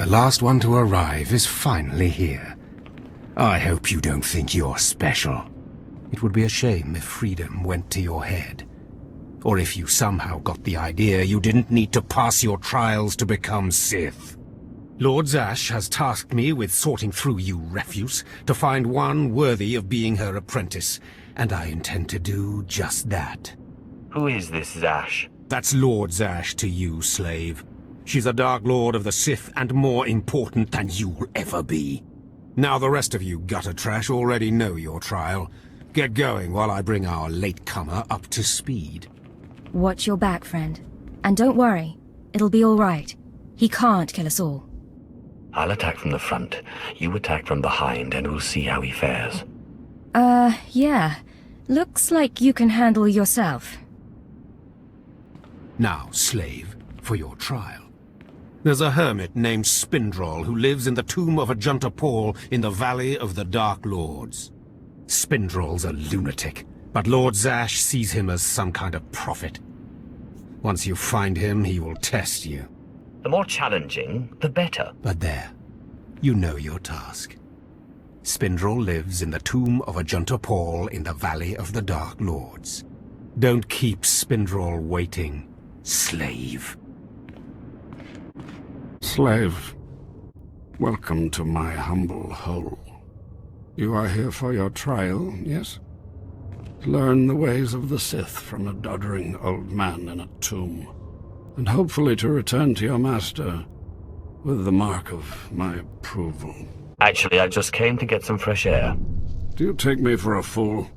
The last one to arrive is finally here. I hope you don't think you're special. It would be a shame if freedom went to your head. Or if you somehow got the idea you didn't need to pass your trials to become Sith. Lord Zash has tasked me with sorting through you refuse to find one worthy of being her apprentice, and I intend to do just that. Who is this Zash? That's Lord Zash to you, slave. She's a Dark Lord of the Sith and more important than you'll ever be. Now the rest of you gutter trash already know your trial. Get going while I bring our latecomer up to speed. Watch your back, friend. And don't worry, it'll be all right. He can't kill us all. I'll attack from the front. You attack from behind and we'll see how he fares. Yeah. Looks like you can handle yourself. Now, slave, for your trial. There's a hermit named Spindrol who lives in the tomb of Ajunta Paul in the Valley of the Dark Lords. Spindrol's a lunatic, but Lord Zash sees him as some kind of prophet. Once you find him, he will test you. The more challenging, the better. But there, you know your task. Spindrol lives in the tomb of Ajunta Paul in the Valley of the Dark Lords. Don't keep Spindrol waiting, slave. Slave, welcome to my humble hole. You are here for your trial, yes? Learn the ways of the Sith from a doddering old man in a tomb, and hopefully to return to your master with the mark of my approval. Actually, I just came to get some fresh air. Do you take me for a fool?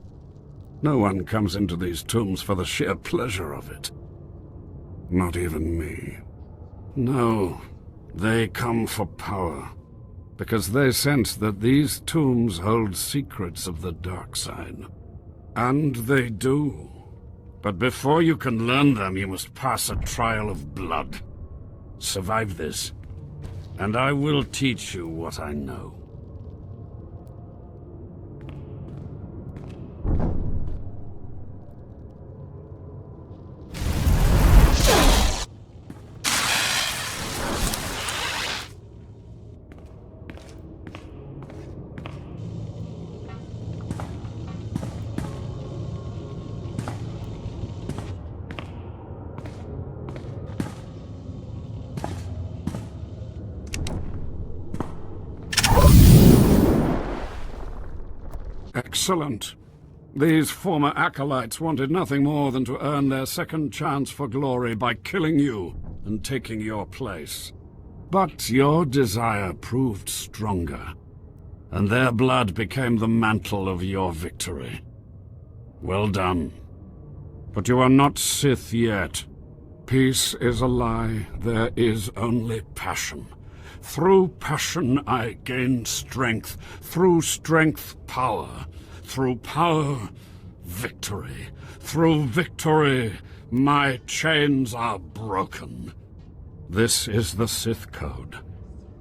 No one comes into these tombs for the sheer pleasure of it. Not even me. No, they come for power, because they sense that these tombs hold secrets of the dark side. And they do. But before you can learn them, you must pass a trial of blood. Survive this, and I will teach you what I know. Excellent. These former acolytes wanted nothing more than to earn their second chance for glory by killing you and taking your place. But your desire proved stronger, and their blood became the mantle of your victory. Well done. But you are not Sith yet. Peace is a lie. There is only passion. Through passion I gain strength. Through strength, power. Through power, victory. Through victory, my chains are broken. This is the Sith Code.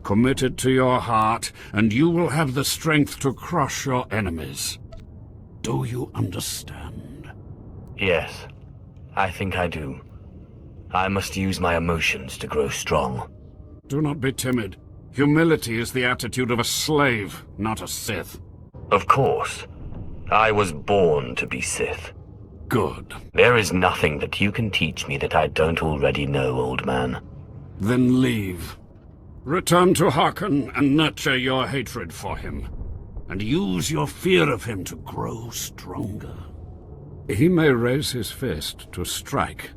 Commit it to your heart, and you will have the strength to crush your enemies. Do you understand? Yes, I think I do. I must use my emotions to grow strong. Do not be timid. Humility is the attitude of a slave, not a Sith. Of course. I was born to be Sith. Good. There is nothing that you can teach me that I don't already know, old man. Then leave. Return to Harkon and nurture your hatred for him. And use your fear of him to grow stronger. He may raise his fist to strike,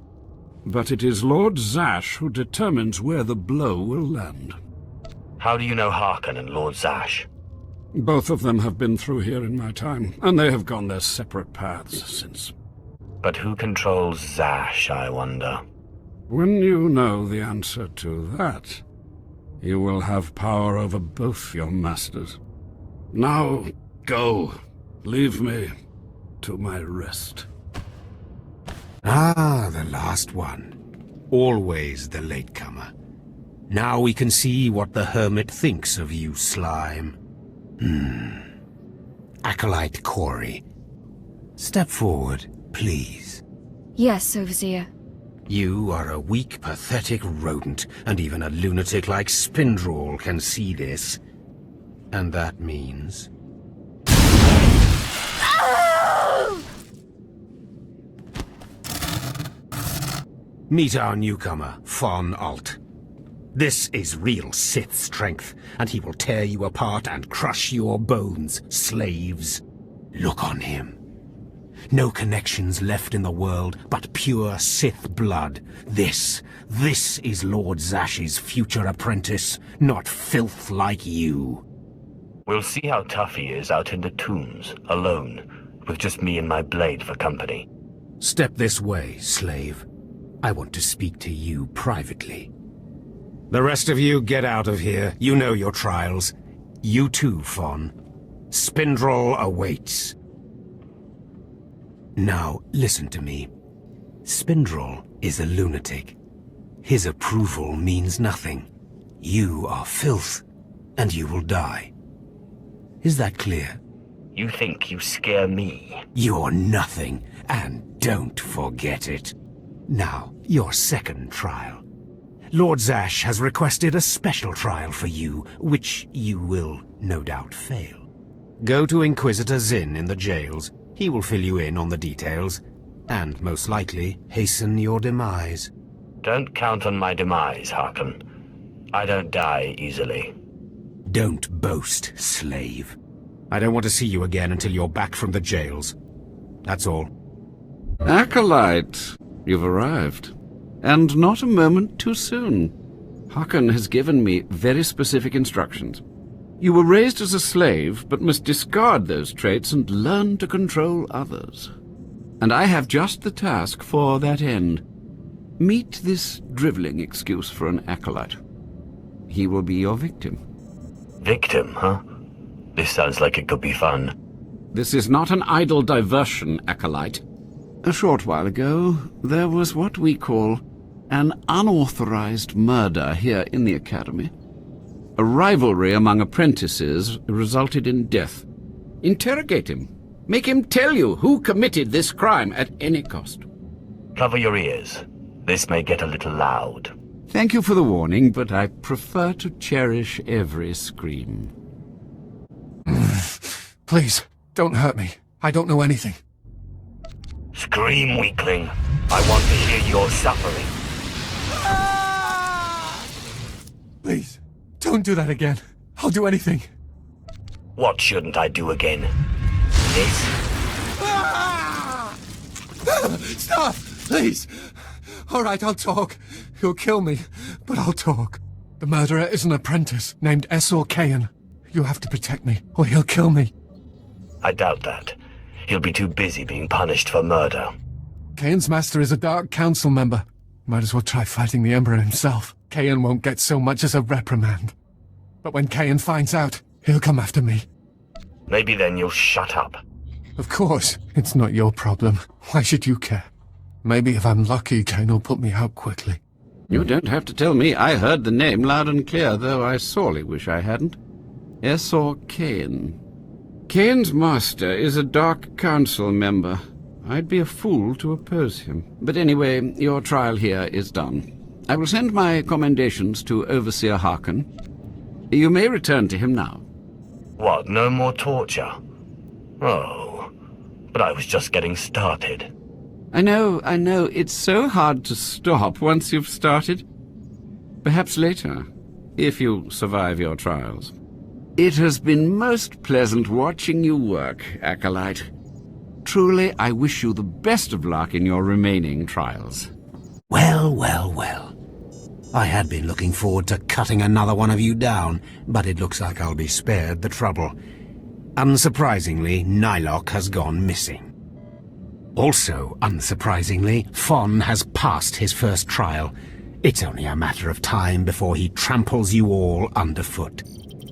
but it is Lord Zash who determines where the blow will land. How do you know Harkon and Lord Zash? Both of them have been through here in my time, and they have gone their separate paths since. But who controls Zash, I wonder? When you know the answer to that, you will have power over both your masters. Now, go. Leave me to my rest. Ah, the last one. Always the latecomer. Now we can see what the hermit thinks of you, slime. Acolyte Corey. Step forward, please. Yes, Overseer. You are a weak, pathetic rodent, and even a lunatic like Spindrall can see this. And that means... Meet our newcomer, Von Alt. This is real Sith strength, and he will tear you apart and crush your bones, slaves. Look on him. No connections left in the world, but pure Sith blood. This is Lord Zash's future apprentice, not filth like you. We'll see how tough he is out in the tombs, alone, with just me and my blade for company. Step this way, slave. I want to speak to you privately. The rest of you get out of here. You know your trials. You too, Von. Spindrall awaits. Now, listen to me. Spindrall is a lunatic. His approval means nothing. You are filth, and you will die. Is that clear? You think you scare me? You're nothing, and don't forget it. Now, your second trial. Lord Zash has requested a special trial for you, which you will no doubt fail. Go to Inquisitor Zin in the jails. He will fill you in on the details, and most likely hasten your demise. Don't count on my demise, Harkon. I don't die easily. Don't boast, slave. I don't want to see you again until you're back from the jails. That's all. Acolyte, you've arrived. And not a moment too soon. Harkon has given me very specific instructions. You were raised as a slave, but must discard those traits and learn to control others. And I have just the task for that end. Meet this drivelling excuse for an acolyte. He will be your victim. Victim, huh? This sounds like it could be fun. This is not an idle diversion, acolyte. A short while ago, there was what we call an unauthorized murder here in the Academy. A rivalry among apprentices resulted in death. Interrogate him. Make him tell you who committed this crime at any cost. Cover your ears. This may get a little loud. Thank you for the warning, but I prefer to cherish every scream. Please, don't hurt me. I don't know anything. Scream, weakling. I want to hear your suffering. Please, don't do that again. I'll do anything. What shouldn't I do again? This? Stop! Please! All right, I'll talk. He'll kill me, but I'll talk. The murderer is an apprentice named SWTOR. You have to protect me, or he'll kill me. I doubt that. He'll be too busy being punished for murder. Kayan's master is a Dark Council member. Might as well try fighting the Emperor himself. Kayan won't get so much as a reprimand. But when Kayan finds out, he'll come after me. Maybe then you'll shut up. Of course, it's not your problem. Why should you care? Maybe if I'm lucky, Kayan will put me out quickly. You don't have to tell me. I heard the name loud and clear, though I sorely wish I hadn't. SWTOR. Kayan's master is a Dark Council member. I'd be a fool to oppose him. But anyway, your trial here is done. I will send my commendations to Overseer Harkon. You may return to him now. What, no more torture? Oh, but I was just getting started. I know. It's so hard to stop once you've started. Perhaps later, if you survive your trials. It has been most pleasant watching you work, Acolyte. Truly, I wish you the best of luck in your remaining trials. Well. I had been looking forward to cutting another one of you down, but it looks like I'll be spared the trouble. Unsurprisingly, Nylok has gone missing. Also, unsurprisingly, Von has passed his first trial. It's only a matter of time before he tramples you all underfoot.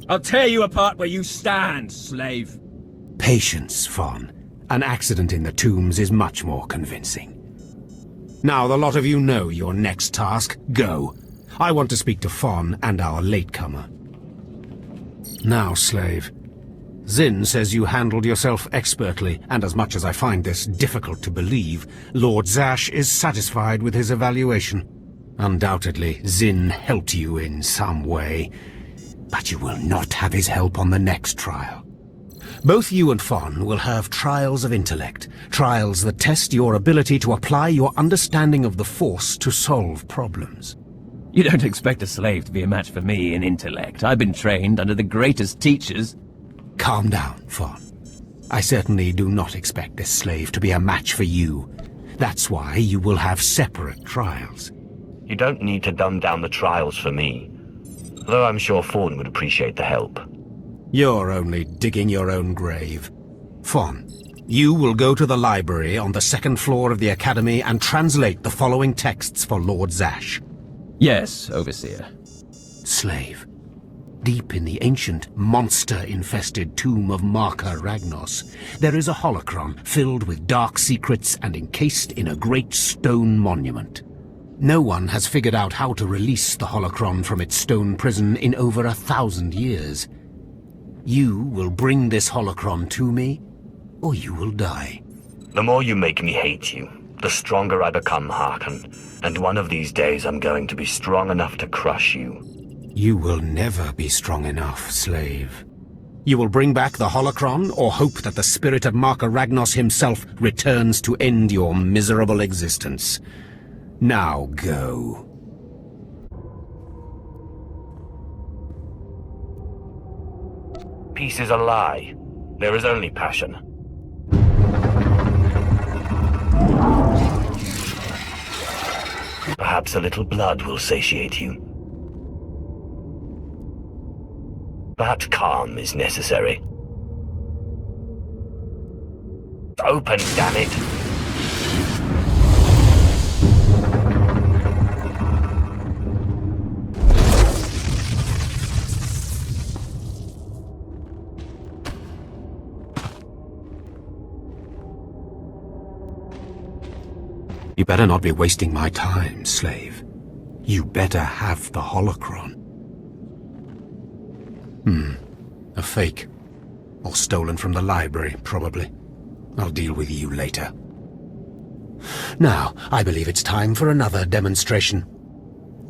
I'll tear you apart where you stand, slave. Patience, Von. An accident in the tombs is much more convincing. Now, the lot of you know your next task. Go. I want to speak to Von and our latecomer. Now, slave, Zin says you handled yourself expertly, and as much as I find this difficult to believe, Lord Zash is satisfied with his evaluation. Undoubtedly, Zin helped you in some way, but you will not have his help on the next trial. Both you and Fon will have trials of intellect, trials that test your ability to apply your understanding of the Force to solve problems. You don't expect a slave to be a match for me in intellect. I've been trained under the greatest teachers. Calm down, Fon. I certainly do not expect this slave to be a match for you. That's why you will have separate trials. You don't need to dumb down the trials for me, though I'm sure Fawn would appreciate the help. You're only digging your own grave. Fon, you will go to the library on the second floor of the Academy and translate the following texts for Lord Zash. Yes, Overseer. Slave. Deep in the ancient, monster-infested tomb of Marka Ragnos, there is a holocron filled with dark secrets and encased in a great stone monument. No one has figured out how to release the holocron from its stone prison in over 1,000 years. You will bring this holocron to me, or you will die. The more you make me hate you, the stronger I become, Harkon. And one of these days I'm going to be strong enough to crush you. You will never be strong enough, slave. You will bring back the holocron, or hope that the spirit of Marka Ragnos himself returns to end your miserable existence. Now go. Peace is a lie. There is only passion. Perhaps a little blood will satiate you. Perhaps calm is necessary. Open, damn it! You better not be wasting my time, slave. You better have the holocron. A fake. Or stolen from the library, probably. I'll deal with you later. Now, I believe it's time for another demonstration.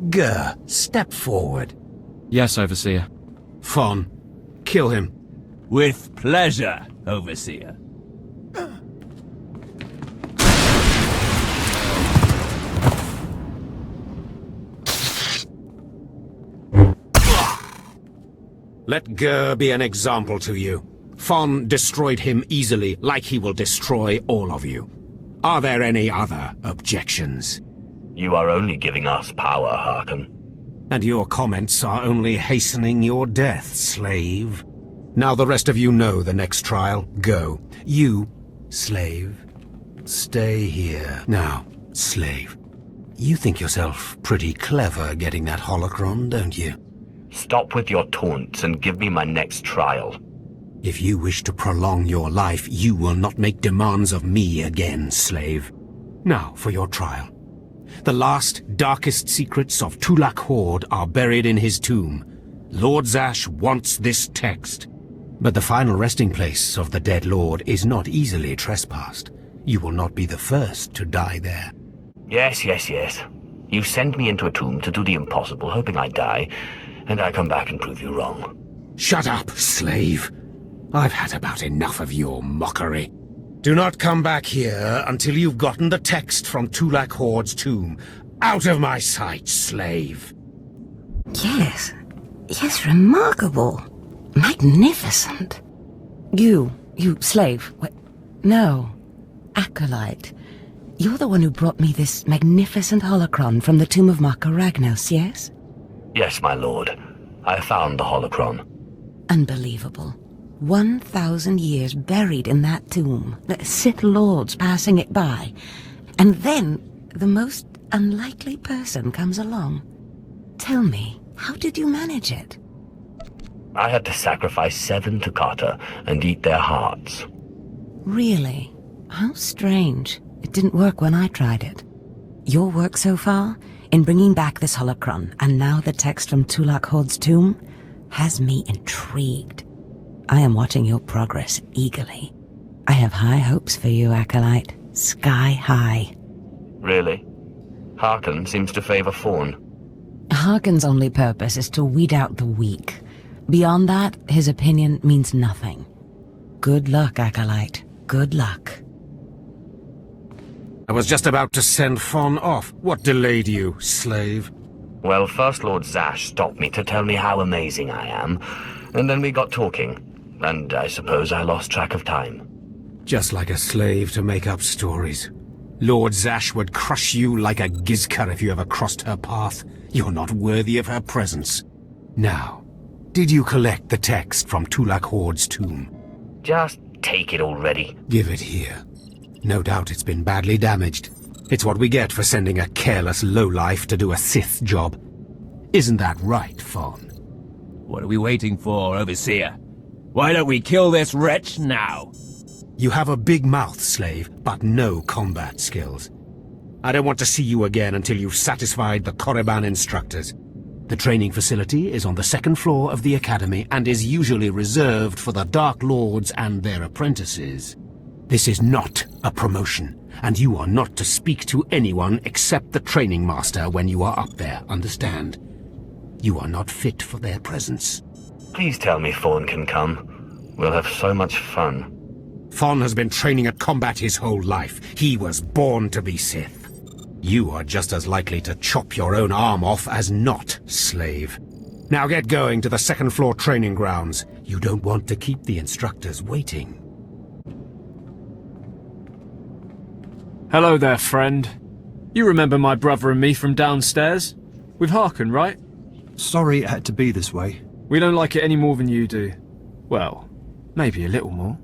Gur, step forward. Yes, Overseer. Fon, kill him. With pleasure, Overseer. Let Gur be an example to you. Fon destroyed him easily, like he will destroy all of you. Are there any other objections? You are only giving us power, Harkon. And your comments are only hastening your death, slave. Now the rest of you know the next trial. Go. You, slave, stay here. Now, slave, you think yourself pretty clever getting that holocron, don't you? Stop with your taunts and give me my next trial. If you wish to prolong your life, you will not make demands of me again, slave. Now for your trial. The last, darkest secrets of Tulak Hord are buried in his tomb. Lord Zash wants this text. But the final resting place of the dead lord is not easily trespassed. You will not be the first to die there. Yes. You send me into a tomb to do the impossible, hoping I die, and I come back and prove you wrong. Shut up, slave. I've had about enough of your mockery. Do not come back here until you've gotten the text from Tulak Hord's tomb. Out of my sight, slave. Yes, remarkable. Magnificent. You slave. No, acolyte. You're the one who brought me this magnificent holocron from the tomb of Marka Ragnos, yes? Yes, my lord. I found the holocron. Unbelievable. 1,000 years buried in that tomb. The Sith Lords passing it by. And then the most unlikely person comes along. Tell me, how did you manage it? I had to sacrifice 7 Toccata and eat their hearts. Really? How strange. It didn't work when I tried it. Your work so far, in bringing back this holocron, and now the text from Tulak Hord's tomb, has me intrigued. I am watching your progress eagerly. I have high hopes for you, Acolyte. Sky high. Really? Harkon seems to favor Fawn. Harkon's only purpose is to weed out the weak. Beyond that, his opinion means nothing. Good luck, Acolyte. Good luck. I was just about to send Fawn off. What delayed you, slave? Well, First Lord Zash stopped me to tell me how amazing I am, and then we got talking, and I suppose I lost track of time. Just like a slave to make up stories. Lord Zash would crush you like a gizka if you ever crossed her path. You're not worthy of her presence. Now, did you collect the text from Tulak Hord's tomb? Just take it already. Give it here. No doubt it's been badly damaged. It's what we get for sending a careless lowlife to do a Sith job. Isn't that right, Fawn? What are we waiting for, Overseer? Why don't we kill this wretch now? You have a big mouth, slave, but no combat skills. I don't want to see you again until you've satisfied the Korriban instructors. The training facility is on the second floor of the Academy and is usually reserved for the Dark Lords and their apprentices. This is not a promotion, and you are not to speak to anyone except the training master when you are up there, understand? You are not fit for their presence. Please tell me Fawn can come. We'll have so much fun. Fawn has been training at combat his whole life. He was born to be Sith. You are just as likely to chop your own arm off as not, slave. Now get going to the second floor training grounds. You don't want to keep the instructors waiting. Hello there, friend. You remember my brother and me from downstairs? With Harkon, right? Sorry it had to be this way. We don't like it any more than you do. Well, maybe a little more.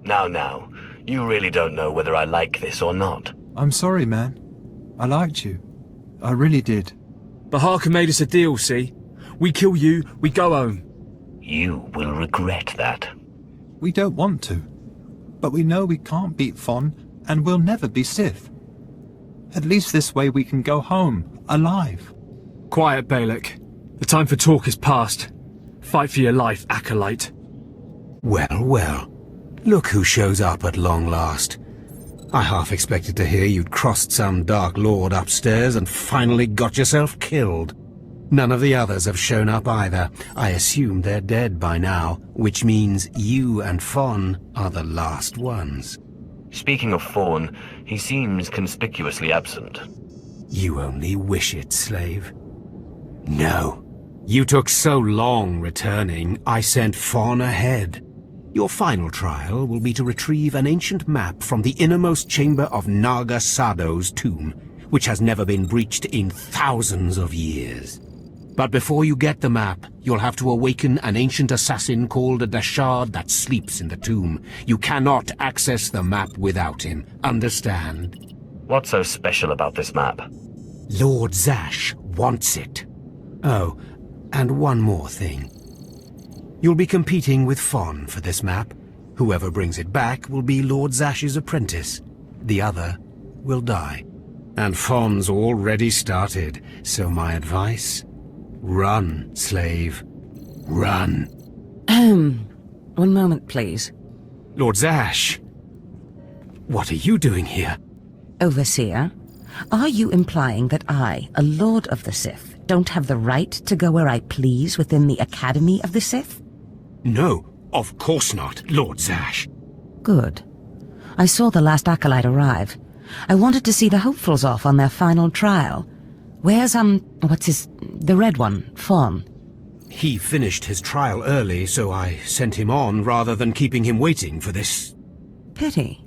Now, you really don't know whether I like this or not. I'm sorry, man. I liked you. I really did. But Harkon made us a deal, see? We kill you, we go home. You will regret that. We don't want to. But we know we can't beat Fawn, and we'll never be Sith. At least this way we can go home, alive. Quiet, Balak. The time for talk is past. Fight for your life, Acolyte. Well, well. Look who shows up at long last. I half expected to hear you'd crossed some Dark Lord upstairs and finally got yourself killed. None of the others have shown up either. I assume they're dead by now, which means you and Fawn are the last ones. Speaking of Fawn, he seems conspicuously absent. You only wish it, slave. No. You took so long returning, I sent Fawn ahead. Your final trial will be to retrieve an ancient map from the innermost chamber of Naga Sado's tomb, which has never been breached in thousands of years. But before you get the map, you'll have to awaken an ancient assassin called a Dashard that sleeps in the tomb. You cannot access the map without him, understand? What's so special about this map? Lord Zash wants it. Oh, and one more thing. You'll be competing with Fawn for this map. Whoever brings it back will be Lord Zash's apprentice. The other will die. And Fawn's already started, so my advice? Run, slave. Run. One moment, please. Lord Zash! What are you doing here? Overseer, are you implying that I, a Lord of the Sith, don't have the right to go where I please within the Academy of the Sith? No, of course not, Lord Zash. Good. I saw the last Acolyte arrive. I wanted to see the hopefuls off on their final trial. Where's, the red one, Fawn? He finished his trial early, so I sent him on rather than keeping him waiting for this. Pity.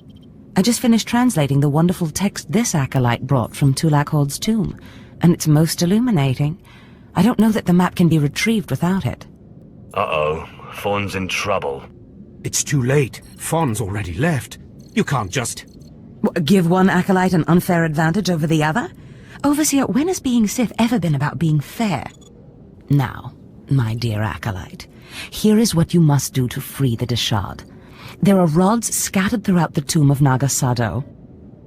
I just finished translating the wonderful text this Acolyte brought from Tulak Hord's tomb, and it's most illuminating. I don't know that the map can be retrieved without it. Uh-oh. Fawn's in trouble. It's too late. Fawn's already left. You can't just... Give one Acolyte an unfair advantage over the other? Overseer, when has being Sith ever been about being fair? Now, my dear Acolyte, here is what you must do to free the Dashard. There are rods scattered throughout the tomb of Naga Sado.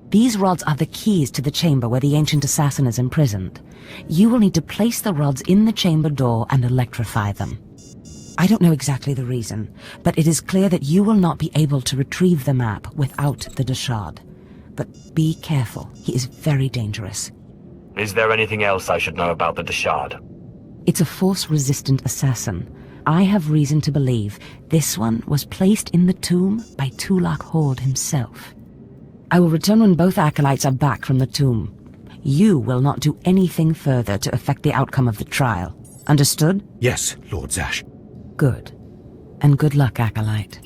These rods are the keys to the chamber where the ancient assassin is imprisoned. You will need to place the rods in the chamber door and electrify them. I don't know exactly the reason, but it is clear that you will not be able to retrieve the map without the Dashard. But be careful, he is very dangerous. Is there anything else I should know about the Dashard? It's a Force-resistant assassin. I have reason to believe this one was placed in the tomb by Tulak Hord himself. I will return when both acolytes are back from the tomb. You will not do anything further to affect the outcome of the trial. Understood? Yes, Lord Zash. Good. And good luck, acolyte.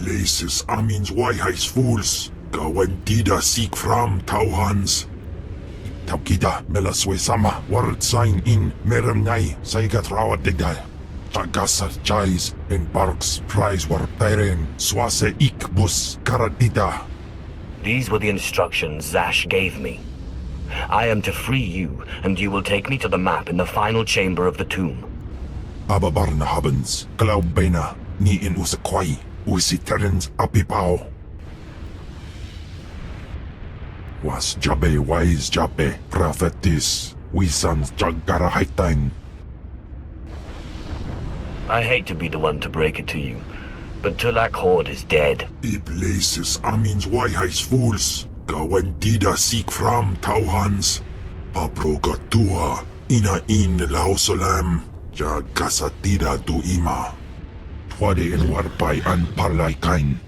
Places amins wayhais fools, gawantida seek from tauhans. Taukida melaswe sama word sign in meremnai saigatrawa digdal. Tagasa chais in parks prize war teren swase ikbus karadida. These were the instructions Zash gave me. I am to free you, and you will take me to the map in the final chamber of the tomb. Ababarna habens, glaubena, ni in usakwai. Usiterens apipao. Was jabe wise jabe prophetis wisans jagara haitain. I hate to be the one to break it to you, but Tulak Hord is dead. Places amins wayhais fools, gawantida seek from tauhans. Paprogatua ina in lausolam, jagasatida du ima. Wadi in warpai an parlay kain.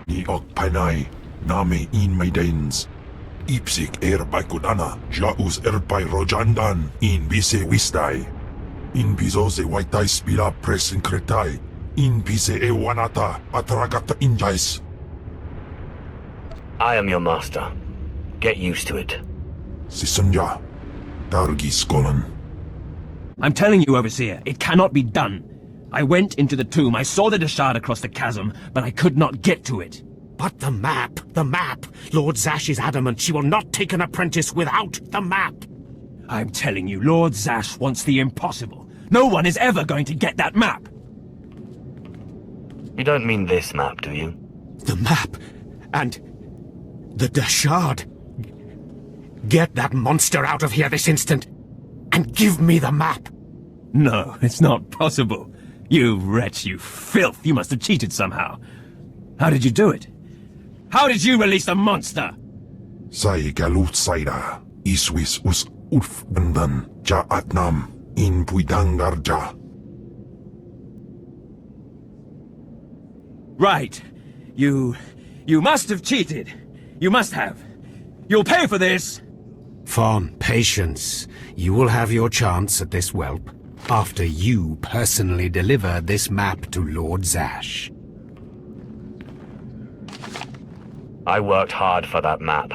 Ni ok panay, name in maidens. Ipsik erpai kudana, jaus erpai rojandan, in bise wistai. In bizose waitai spila presin kretai. In pise e wanata atragata injais. I am your master. Get used to it. Sisunja, Dargis Golan. I'm telling you, Overseer, it cannot be done. I went into the tomb, I saw the Dashard across the chasm, but I could not get to it. But the map! Lord Zash is adamant she will not take an apprentice without the map! I'm telling you, Lord Zash wants the impossible. No one is ever going to get that map! You don't mean this map, do you? The map and the Dashard. Get that monster out of here this instant and give me the map. No, it's not possible. You wretch, you filth. You must have cheated somehow. How did you do it? How did you release the monster? Sai galut saira. Iswis us urf bandan. Ja atnam. In puidangarja. Right. You must have cheated. You must have. You'll pay for this! Fawn, patience. You will have your chance at this whelp, after you personally deliver this map to Lord Zash. I worked hard for that map,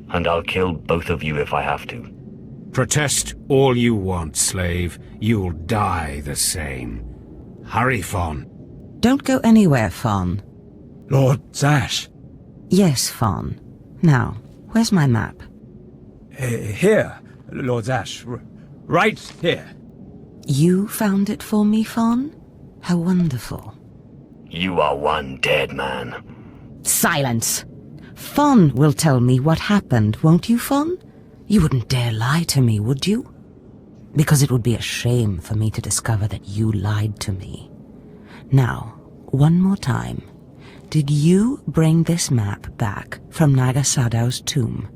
and I'll kill both of you if I have to. Protest all you want, slave. You'll die the same. Hurry, Fawn. Don't go anywhere, Fawn. Lord Zash. Yes, Fawn. Now, where's my map? Here, Lord Zash. Right here. You found it for me, Fawn? How wonderful. You are one dead man. Silence! Fawn will tell me what happened, won't you, Fawn? You wouldn't dare lie to me, would you? Because it would be a shame for me to discover that you lied to me. Now, one more time. Did you bring this map back from Nagasadow's tomb?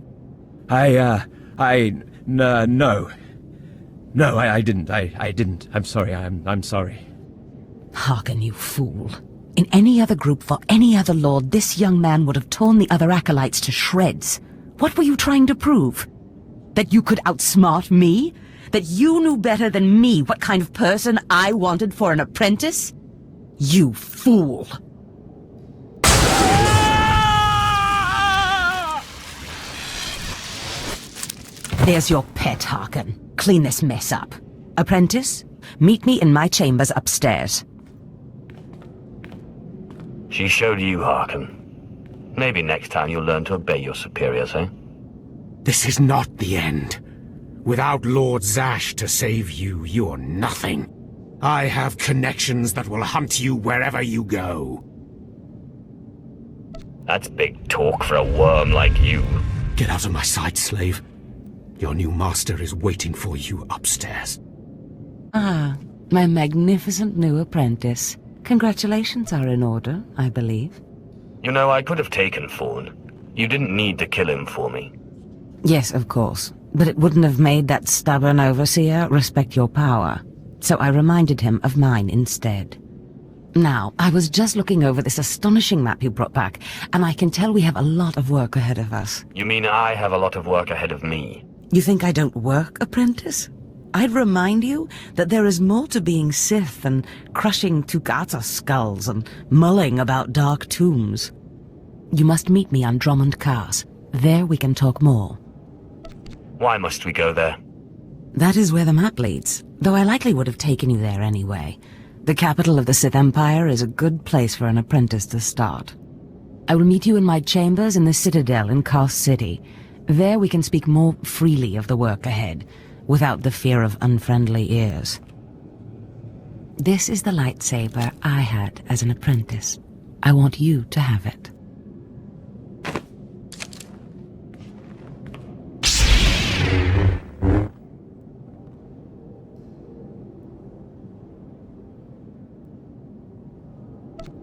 No. No, I didn't. I didn't. I'm sorry. I'm sorry. Hearken, you fool. In any other group for any other lord, this young man would have torn the other acolytes to shreds. What were you trying to prove? That you could outsmart me? That you knew better than me what kind of person I wanted for an apprentice? You fool! There's your pet, Harkin. Clean this mess up. Apprentice, meet me in my chambers upstairs. She showed you, Harkin. Maybe next time you'll learn to obey your superiors, eh? This is not the end. Without Lord Zash to save you, you're nothing. I have connections that will hunt you wherever you go. That's big talk for a worm like you. Get out of my sight, slave. Your new master is waiting for you upstairs. Ah, my magnificent new apprentice. Congratulations are in order, I believe. You know, I could have taken Fawn. You didn't need to kill him for me. Yes, of course. But it wouldn't have made that stubborn overseer respect your power. So I reminded him of mine instead. Now, I was just looking over this astonishing map you brought back, and I can tell we have a lot of work ahead of us. You mean I have a lot of work ahead of me? You think I don't work, apprentice? I'd remind you that there is more to being Sith than crushing Tukata skulls and mulling about dark tombs. You must meet me on Dromund Kaas. There we can talk more. Why must we go there? That is where the map leads, though I likely would have taken you there anyway. The capital of the Sith Empire is a good place for an apprentice to start. I will meet you in my chambers in the Citadel in Kaas City. There we can speak more freely of the work ahead, without the fear of unfriendly ears. This is the lightsaber I had as an apprentice. I want you to have it.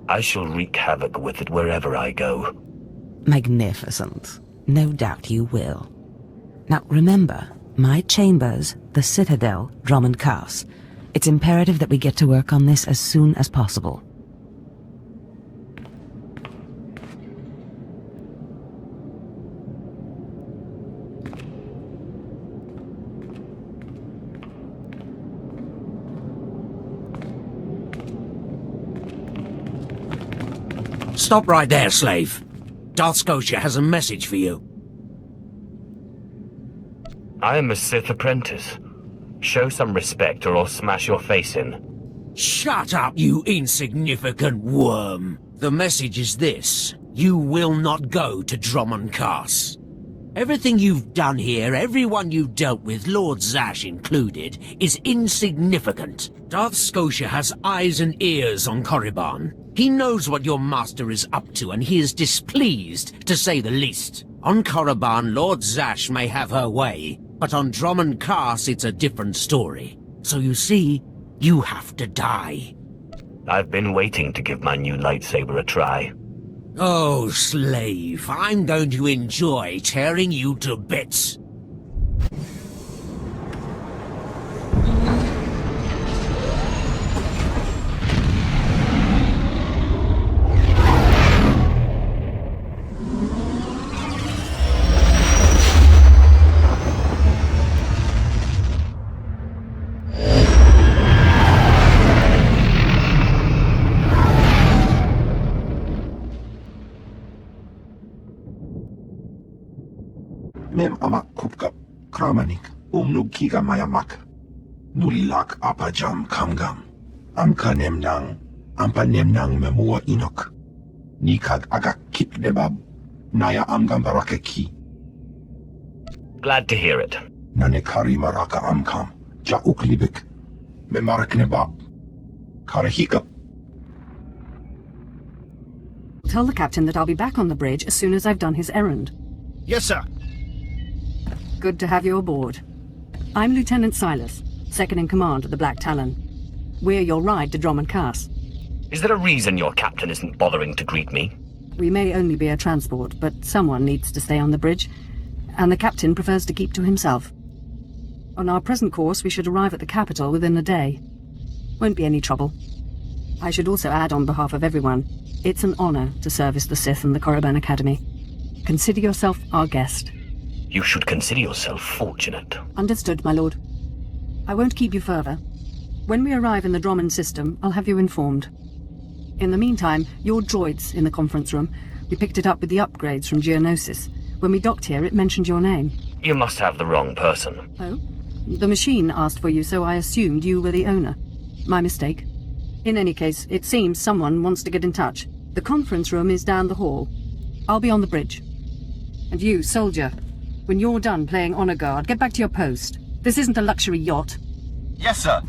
I shall wreak havoc with it wherever I go. Magnificent. No doubt you will. Now remember, my chambers, the Citadel, Dromund Kaas. It's imperative that we get to work on this as soon as possible. Stop right there, slave. Darth Scotia has a message for you. I am a Sith apprentice. Show some respect or I'll smash your face in. Shut up, you insignificant worm. The message is this. You will not go to Dromund Kaas. Everything you've done here, everyone you've dealt with, Lord Zash included, is insignificant. Darth Scotia has eyes and ears on Korriban. He knows what your master is up to, and he is displeased, to say the least. On Korriban, Lord Zash may have her way, but on Dromund Kaas it's a different story. So you see, you have to die. I've been waiting to give my new lightsaber a try. Oh, slave, I'm going to enjoy tearing you to bits. Mem amak kupkap kramanik umlug kiga mayamak nulilak apajam kamgam amka nemnang ampa nemnang memua inok nikag agak kip debab naya amgam barakeki. Glad to hear it. Nanekari maraka amkam ja uklibik memarak nebab karahikap. Tell the captain that I'll be back on the bridge as soon as I've done his errand. Yes, sir. Good to have you aboard. I'm Lieutenant Silas, second in command of the Black Talon. We're your ride to Dromund Kaas. Is there a reason your captain isn't bothering to greet me? We may only be a transport, but someone needs to stay on the bridge, and the captain prefers to keep to himself. On our present course, we should arrive at the capital within a day. Won't be any trouble. I should also add on behalf of everyone, it's an honor to service the Sith and the Korriban Academy. Consider yourself our guest. You should consider yourself fortunate. Understood, my lord. I won't keep you further. When we arrive in the Dromund system, I'll have you informed. In the meantime, your droid's in the conference room. We picked it up with the upgrades from Geonosis. When we docked here, it mentioned your name. You must have the wrong person. Oh? The machine asked for you, so I assumed you were the owner. My mistake. In any case, it seems someone wants to get in touch. The conference room is down the hall. I'll be on the bridge. And you, soldier, when you're done playing honor guard, get back to your post. This isn't a luxury yacht. Yes, sir.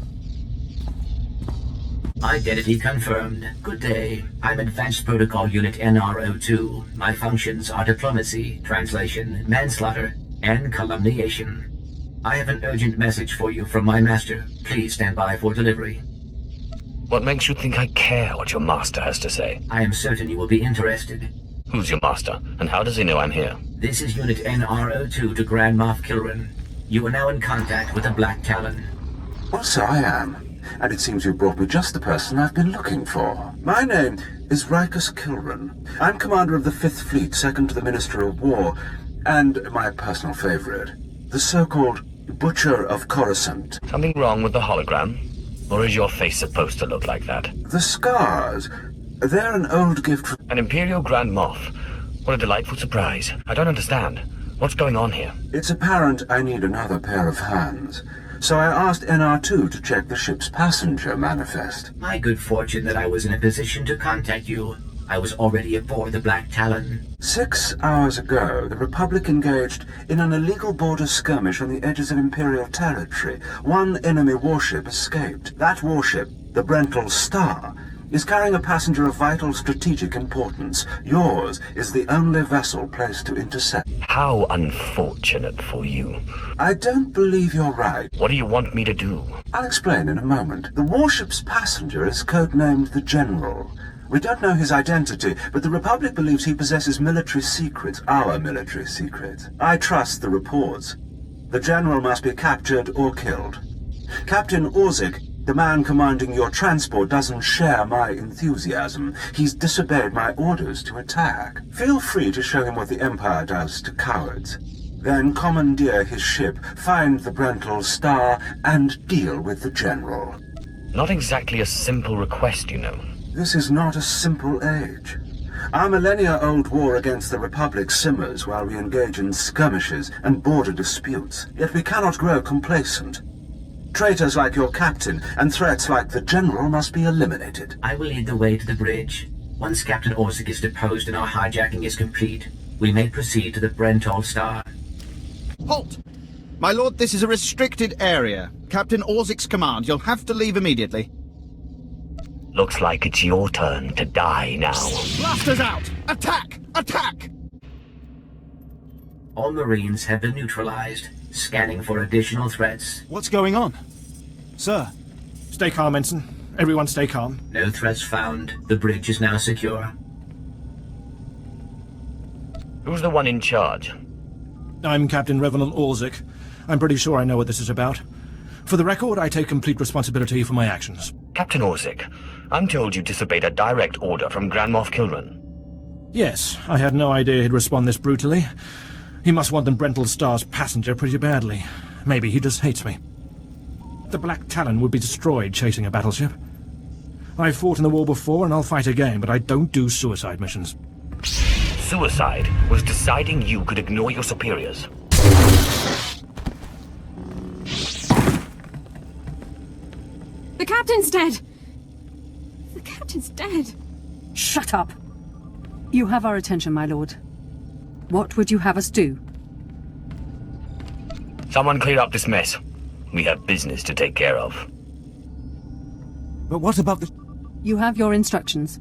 Identity confirmed. Good day. I'm Advanced Protocol Unit NR02. My functions are diplomacy, translation, manslaughter, and calumniation. I have an urgent message for you from my master. Please stand by for delivery. What makes you think I care what your master has to say? I am certain you will be interested. Who's your master, and how does he know I'm here? This is Unit NR02 to Grand Moff Kilran. You are now in contact with the Black Talon. Well, so I am. And it seems you've brought me just the person I've been looking for. My name is Rikus Kilran. I'm commander of the 5th Fleet, second to the Minister of War, and my personal favorite, the so-called Butcher of Coruscant. Something wrong with the hologram? Or is your face supposed to look like that? The scars, they're an old gift from... An Imperial Grand Moff. What a delightful surprise. I don't understand. What's going on here? It's apparent I need another pair of hands. So I asked NR2 to check the ship's passenger manifest. My good fortune that I was in a position to contact you. I was already aboard the Black Talon. 6 hours ago, the Republic engaged in an illegal border skirmish on the edges of Imperial territory. One enemy warship escaped. That warship, the Black Star, is carrying a passenger of vital strategic importance. Yours is the only vessel placed to intercept. How unfortunate for you. I don't believe you're right. What do you want me to do? I'll explain in a moment. The warship's passenger is codenamed the General. We don't know his identity, but the Republic believes he possesses military secrets, our military secrets. I trust the reports. The General must be captured or killed. Captain Orzik, the man commanding your transport, doesn't share my enthusiasm. He's disobeyed my orders to attack. Feel free to show him what the Empire does to cowards. Then commandeer his ship, find the Black Star, and deal with the General. Not exactly a simple request, you know. This is not a simple age. Our millennia-old war against the Republic simmers while we engage in skirmishes and border disputes. Yet we cannot grow complacent. Traitors like your captain and threats like the General must be eliminated. I will lead the way to the bridge. Once Captain Orzik is deposed and our hijacking is complete, we may proceed to the Black Star. Halt! My lord, this is a restricted area. Captain Orzik's command. You'll have to leave immediately. Looks like it's your turn to die now. Blasters out! Attack! Attack! All Marines have been neutralized. Scanning for additional threats. What's going on? Sir? Stay calm, Ensign. Everyone stay calm. No threats found. The bridge is now secure. Who's the one in charge? I'm Captain Revenant Orzik. I'm pretty sure I know what this is about. For the record, I take complete responsibility for my actions. Captain Orzik, I'm told you disobeyed a direct order from Grand Moff Kilran. Yes, I had no idea he'd respond this brutally. He must want the Black Star's passenger pretty badly. Maybe he just hates me. The Black Talon would be destroyed chasing a battleship. I've fought in the war before and I'll fight again, but I don't do suicide missions. Suicide was deciding you could ignore your superiors. The captain's dead! The captain's dead! Shut up! You have our attention, my lord. What would you have us do? Someone clear up this mess. We have business to take care of. But what about the... You have your instructions.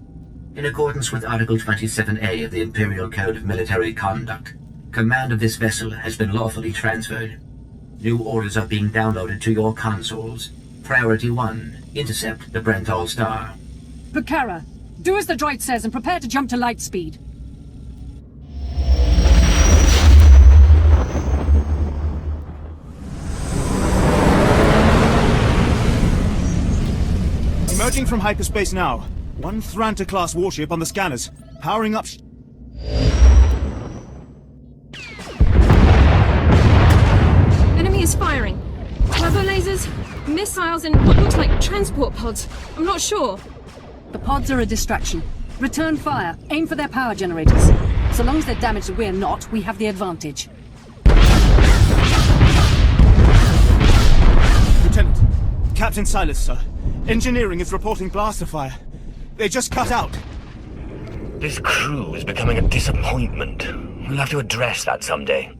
In accordance with Article 27A of the Imperial Code of Military Conduct, command of this vessel has been lawfully transferred. New orders are being downloaded to your consoles. Priority 1, intercept the Black Star. Bukara, do as the droid says and prepare to jump to light speed. Emerging from hyperspace now. One Thranta-class warship on the scanners. Powering up... Enemy is firing. Turbo lasers, missiles, and what looks like transport pods. I'm not sure. The pods are a distraction. Return fire. Aim for their power generators. So long as they're damaged and we're not, we have the advantage. Lieutenant, Captain Silas, sir. Engineering is reporting blaster fire. They just cut out. This crew is becoming a disappointment. We'll have to address that someday.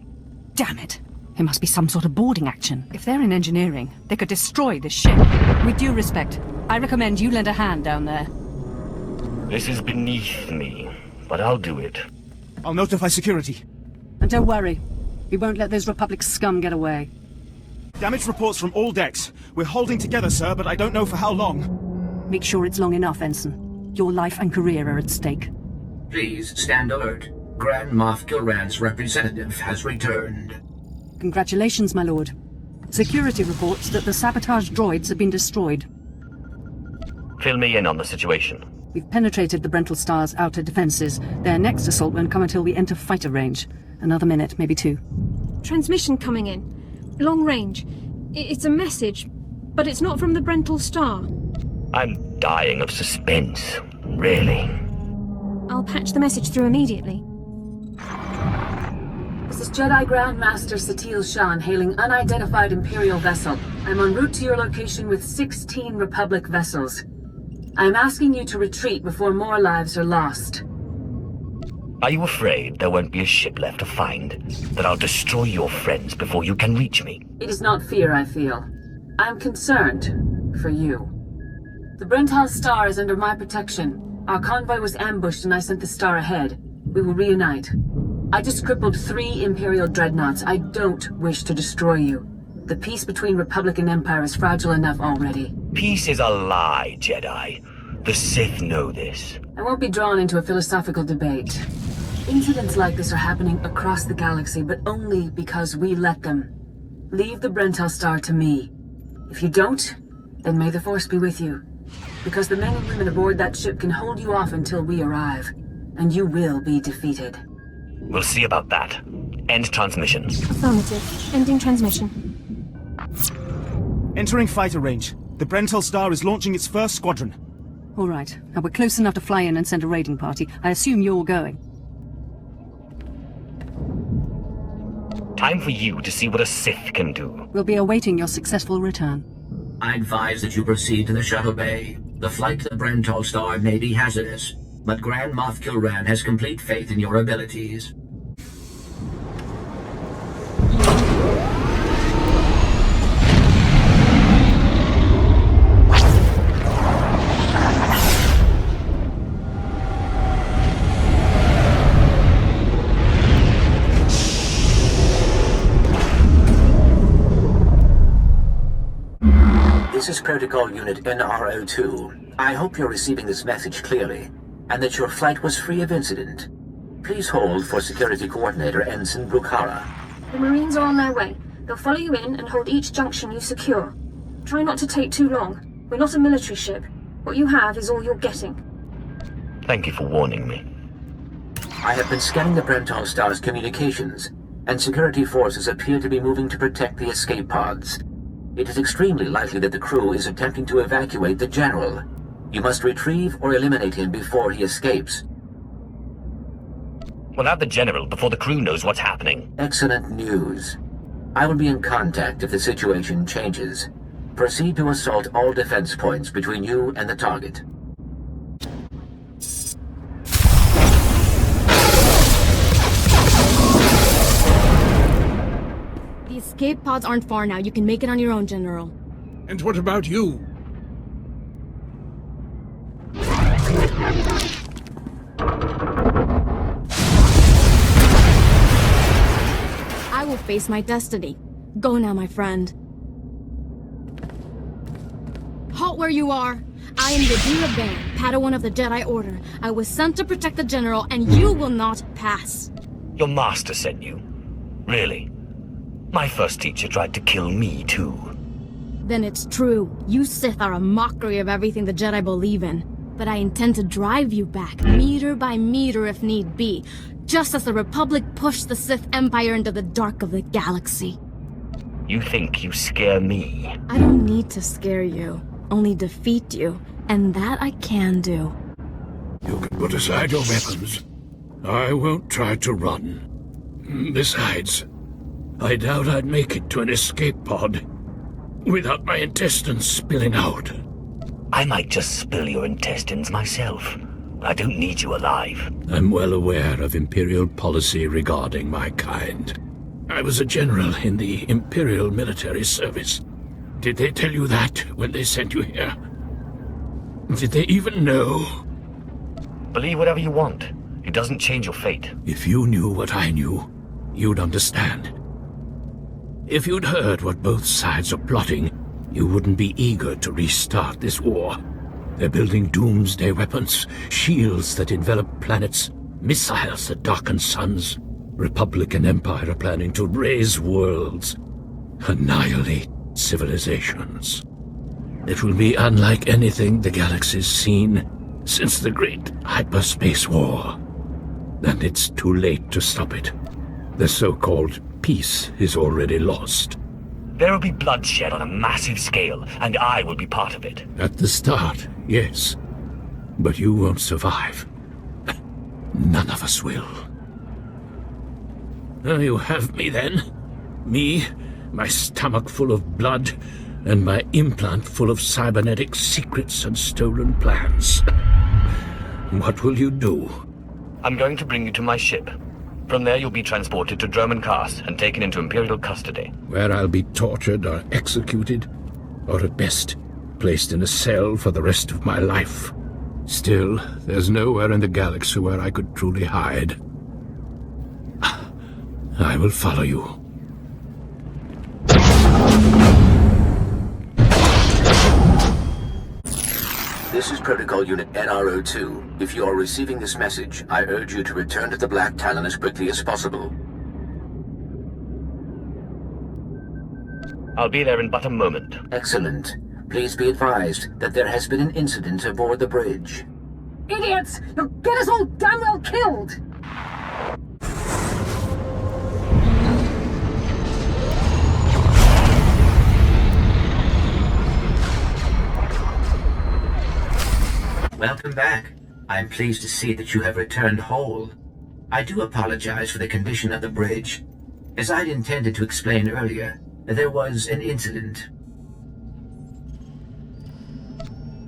Damn it. It must be some sort of boarding action. If they're in engineering, they could destroy this ship. With due respect, I recommend you lend a hand down there. This is beneath me, but I'll do it. I'll notify security. And don't worry. We won't let those Republic scum get away. Damage reports from all decks. We're holding together, sir, but I don't know for how long. Make sure it's long enough, Ensign. Your life and career are at stake. Please stand alert. Grand Moff Kilran's representative has returned. Congratulations, my lord. Security reports that the sabotage droids have been destroyed. Fill me in on the situation. We've penetrated the Brental Star's outer defenses. Their next assault won't come until we enter fighter range. Another minute, maybe two. Transmission coming in. Long range. It's a message, but it's not from the Brental Star. I'm dying of suspense, really. I'll patch the message through immediately. This is Jedi Grand Master Satil Shan hailing unidentified Imperial vessel. I'm en route to your location with 16 Republic vessels. I'm asking you to retreat before more lives are lost. Are you afraid there won't be a ship left to find? That I'll destroy your friends before you can reach me? It is not fear I feel. I'm concerned for you. The Brental Star is under my protection. Our convoy was ambushed and I sent the Star ahead. We will reunite. I just crippled 3 Imperial dreadnoughts. I don't wish to destroy you. The peace between Republic and Empire is fragile enough already. Peace is a lie, Jedi. The Sith know this. I won't be drawn into a philosophical debate. Incidents like this are happening across the galaxy, but only because we let them. Leave the Brental Star to me. If you don't, then may the Force be with you. Because the men and women aboard that ship can hold you off until we arrive. And you will be defeated. We'll see about that. End transmission. Affirmative. Ending transmission. Entering fighter range. The Brental Star is launching its first squadron. All right. Now we're close enough to fly in and send a raiding party. I assume you're going. Time for you to see what a Sith can do. We'll be awaiting your successful return. I advise that you proceed to the shuttle bay. The flight to the Brental Star may be hazardous, but Grand Moff Kilran has complete faith in your abilities. This is Protocol Unit NRO2. I hope you're receiving this message clearly, and that your flight was free of incident. Please hold for Security Coordinator Ensign Brukhara. The Marines are on their way. They'll follow you in and hold each junction you secure. Try not to take too long. We're not a military ship. What you have is all you're getting. Thank you for warning me. I have been scanning the Brental Star's communications, and security forces appear to be moving to protect the escape pods. It is extremely likely that the crew is attempting to evacuate the General. You must retrieve or eliminate him before he escapes. We'll have the General before the crew knows what's happening. Excellent news. I will be in contact if the situation changes. Proceed to assault all defense points between you and the target. The escape pods aren't far now. You can make it on your own, General. And what about you? I will face my destiny. Go now, my friend. Halt where you are! I am Yadira Ban, Padawan of the Jedi Order. I was sent to protect the General, and you will not pass. Your master sent you? Really? My first teacher tried to kill me, too. Then it's true. You Sith are a mockery of everything the Jedi believe in. But I intend to drive you back, meter by meter if need be, just as the Republic pushed the Sith Empire into the dark of the galaxy. You think you scare me? I don't need to scare you, only defeat you, and that I can do. You can put aside your weapons. I won't try to run. Besides, I doubt I'd make it to an escape pod without my intestines spilling out. I might just spill your intestines myself. I don't need you alive. I'm well aware of Imperial policy regarding my kind. I was a general in the Imperial military service. Did they tell you that when they sent you here? Did they even know? Believe whatever you want. It doesn't change your fate. If you knew what I knew, you'd understand. If you'd heard what both sides are plotting, you wouldn't be eager to restart this war. They're building doomsday weapons, shields that envelop planets, missiles that darken suns. Republic and Empire are planning to raise worlds, annihilate civilizations. It will be unlike anything the galaxy's seen since the Great Hyperspace War. And it's too late to stop it. The so-called peace is already lost. There will be bloodshed on a massive scale, and I will be part of it. At the start, yes. But you won't survive. None of us will. You have me then. Me, my stomach full of blood, and my implant full of cybernetic secrets and stolen plans. What will you do? I'm going to bring you to my ship. From there you'll be transported to Dromund Kaas and taken into Imperial custody. Where I'll be tortured or executed, or at best, placed in a cell for the rest of my life. Still, there's nowhere in the galaxy where I could truly hide. I will follow you. This is Protocol Unit NRO2. If you are receiving this message, I urge you to return to the Black Talon as quickly as possible. I'll be there in but a moment. Excellent. Please be advised that there has been an incident aboard the bridge. Idiots! You'll get us all damn well killed! Welcome back. I'm pleased to see that you have returned whole. I do apologize for the condition of the bridge. As I'd intended to explain earlier, there was an incident.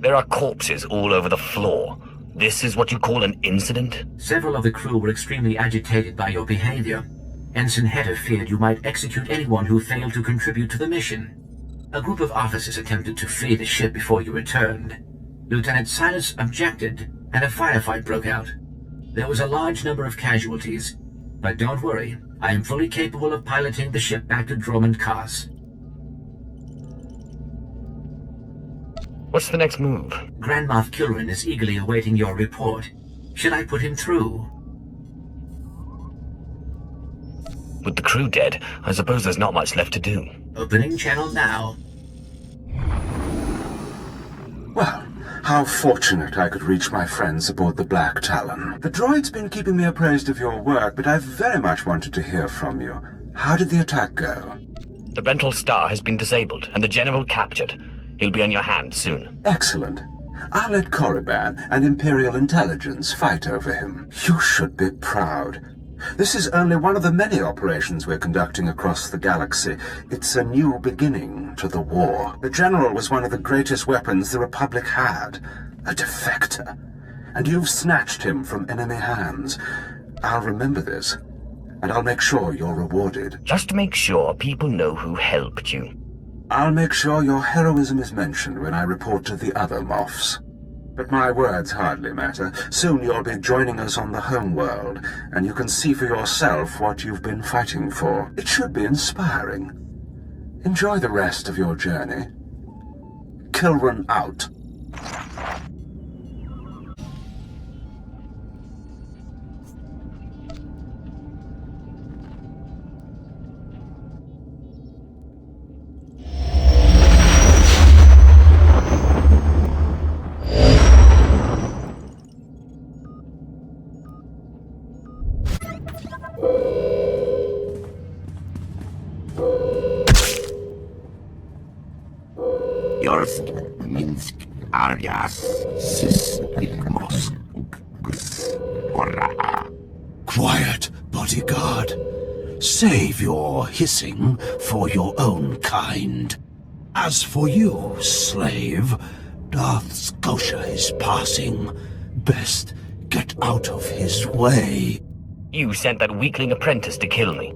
There are corpses all over the floor. This is what you call an incident? Several of the crew were extremely agitated by your behavior. Ensign Hedder feared you might execute anyone who failed to contribute to the mission. A group of officers attempted to flee the ship before you returned. Lieutenant Silas objected, and a firefight broke out. There was a large number of casualties, but don't worry, I am fully capable of piloting the ship back to Dromund Kaas. What's the next move? Grand Moff Kilrin is eagerly awaiting your report. Should I put him through? With the crew dead, I suppose there's not much left to do. Opening channel now. Well, how fortunate I could reach my friends aboard the Black Talon. The droid's been keeping me appraised of your work, but I've very much wanted to hear from you. How did the attack go? The Rental Star has been disabled, and the General captured. He'll be on your hands soon. Excellent. I'll let Korriban and Imperial Intelligence fight over him. You should be proud. This is only one of the many operations we're conducting across the galaxy. It's a new beginning to the war. The General was one of the greatest weapons the Republic had. A defector. And you've snatched him from enemy hands. I'll remember this, and I'll make sure you're rewarded. Just make sure people know who helped you. I'll make sure your heroism is mentioned when I report to the other Moffs. But my words hardly matter. Soon you'll be joining us on the home world, and you can see for yourself what you've been fighting for. It should be inspiring. Enjoy the rest of your journey. Kilrin out. Save your hissing for your own kind. As for you, slave, Darth Scotia is passing. Best get out of his way. You sent that weakling apprentice to kill me.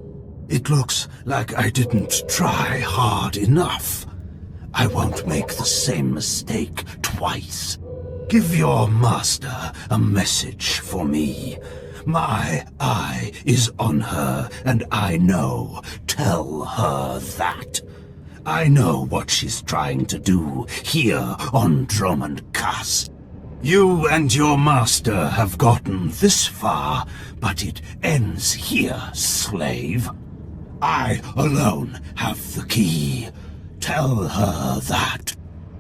It looks like I didn't try hard enough. I won't make the same mistake twice. Give your master a message for me. My eye is on her, and I know. Tell her that. I know what she's trying to do here on Dromund Kaas. You and your master have gotten this far, but it ends here, slave. I alone have the key. Tell her that.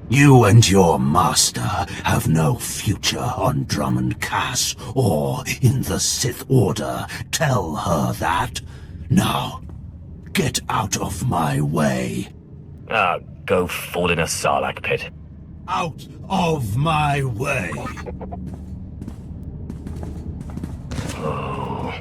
You and your master have no future on Dromund Kaas or in the Sith Order. Tell her that. Now, get out of my way. Go fall in a sarlacc pit. Out of my way. Oh.